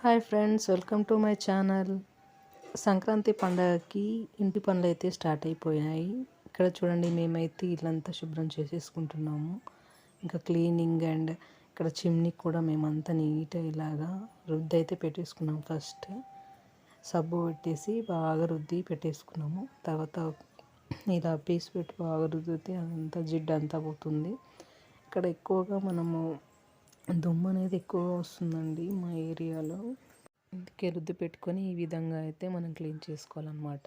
Hi friends, welcome to my channel. Sankranti పండగకి ఇంటి పనులు అయితే స్టార్ట్ అయిపోయాయి. ఇక్కడ చూడండి, మేమైతే ఇల్లంతా శుభ్రం చేసేసుకుంటున్నాము. ఇంకా క్లీనింగ్ అండ్ ఇక్కడ చిమ్నీ కూడా మేమంతా నీట్గా ఇలాగా రుద్ది అయితే పెట్టేసుకున్నాం. ఫస్ట్ సబ్బు పెట్టేసి బాగా రుద్ది పెట్టేసుకున్నాము. తర్వాత ఇలా పీస్ పెట్టి బాగా రుద్దితే అంతా జిడ్డు అంతా పోతుంది. ఇక్కడ ఎక్కువగా మనము దుమ్ము అనేది ఎక్కువగా వస్తుందండి మా ఏరియాలో. అందుకే రుద్ది పెట్టుకొని ఈ విధంగా అయితే మనం క్లీన్ చేసుకోవాలన్నమాట.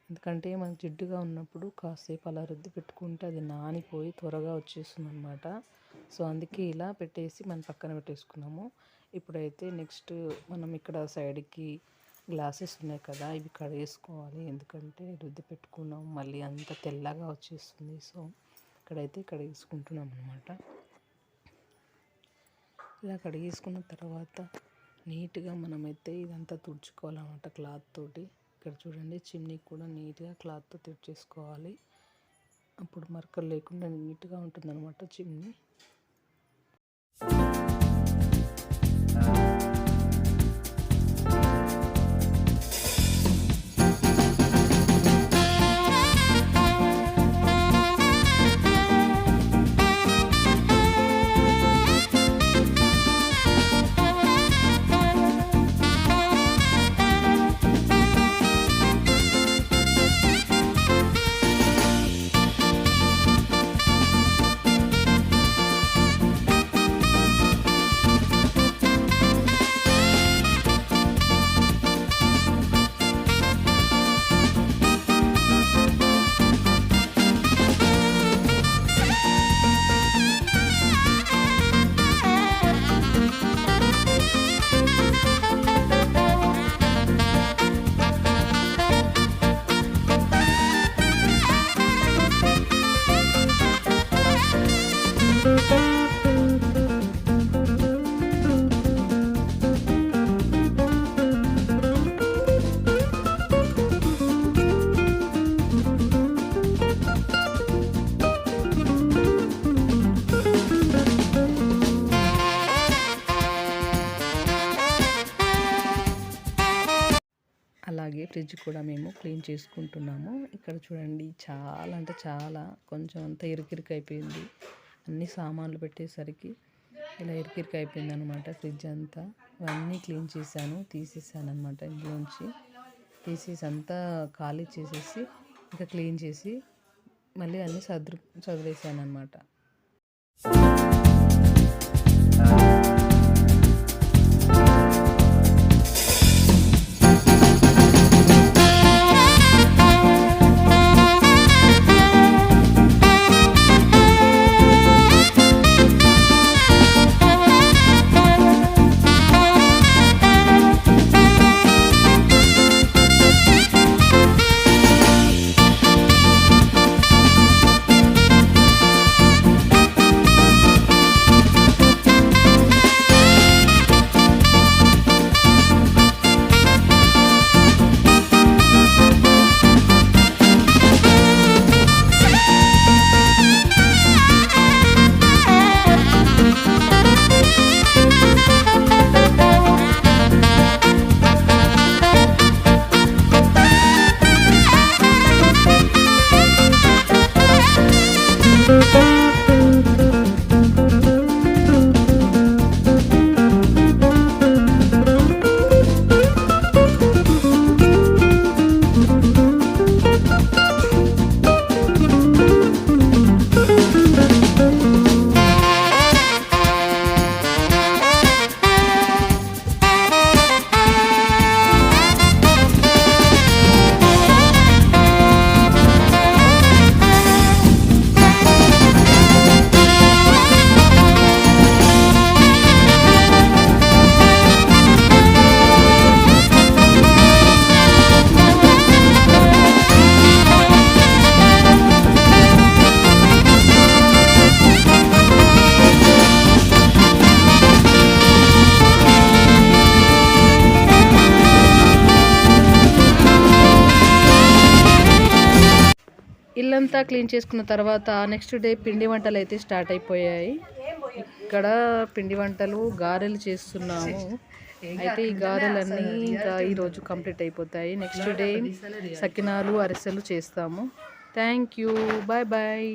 ఎందుకంటే మనకు జిడ్డుగా ఉన్నప్పుడు కాసేపు అలా రుద్ది పెట్టుకుంటే అది నానిపోయి త్వరగా వచ్చేస్తుంది అనమాట. సో అందుకే ఇలా పెట్టేసి మనం పక్కన పెట్టేసుకున్నాము. ఇప్పుడైతే నెక్స్ట్ మనం ఇక్కడ సైడ్కి గ్లాసెస్ ఉన్నాయి కదా, ఇవి కడిగేసుకోవాలి. ఎందుకంటే రుద్ది పెట్టుకున్నాం, మళ్ళీ అంత తెల్లగా వచ్చేస్తుంది. సో ఇక్కడైతే కడిగేసుకుంటున్నాం అనమాట. ఇలా కడిగేసుకున్న తర్వాత నీట్గా మనమైతే ఇదంతా తుడుచుకోవాలన్నమాట క్లాత్ తోటి. ఇక్కడ చూడండి, చిమ్నీ కూడా నీట్గా క్లాత్తో తుడిచేసుకోవాలి. అప్పుడు మరకలు లేకుండా నీట్గా ఉంటుందన్నమాట చిమ్నీ. అలాగే ఫ్రిడ్జ్ కూడా మేము క్లీన్ చేసుకుంటున్నాము. ఇక్కడ చూడండి, చాలా అంటే చాలా కొంచెం అంతా ఇరుకిరికి అయిపోయింది. అన్ని సామాన్లు పెట్టేసరికి ఇలా ఇరుకిరికి అయిపోయింది అనమాట ఫ్రిడ్జ్ అంతా. అవన్నీ క్లీన్ చేశాను, తీసేసాను అనమాట. ఇందులోంచి తీసేసి అంతా ఖాళీ చేసేసి ఇంకా క్లీన్ చేసి మళ్ళీ అన్నీ చదివేసాను అనమాట. ఇల్లంతా క్లీన్ చేసుకున్న తర్వాత నెక్స్ట్ డే పిండి వంటలు అయితే స్టార్ట్ అయిపోయాయి. ఇక్కడ పిండి వంటలు గారెలు చేస్తున్నాము. అయితే ఈ గారెలన్నీ ఇంకా ఈరోజు కంప్లీట్ అయిపోతాయి. నెక్స్ట్ డే సకినాలు అరిసెలు చేస్తాము. Thank you. Bye bye.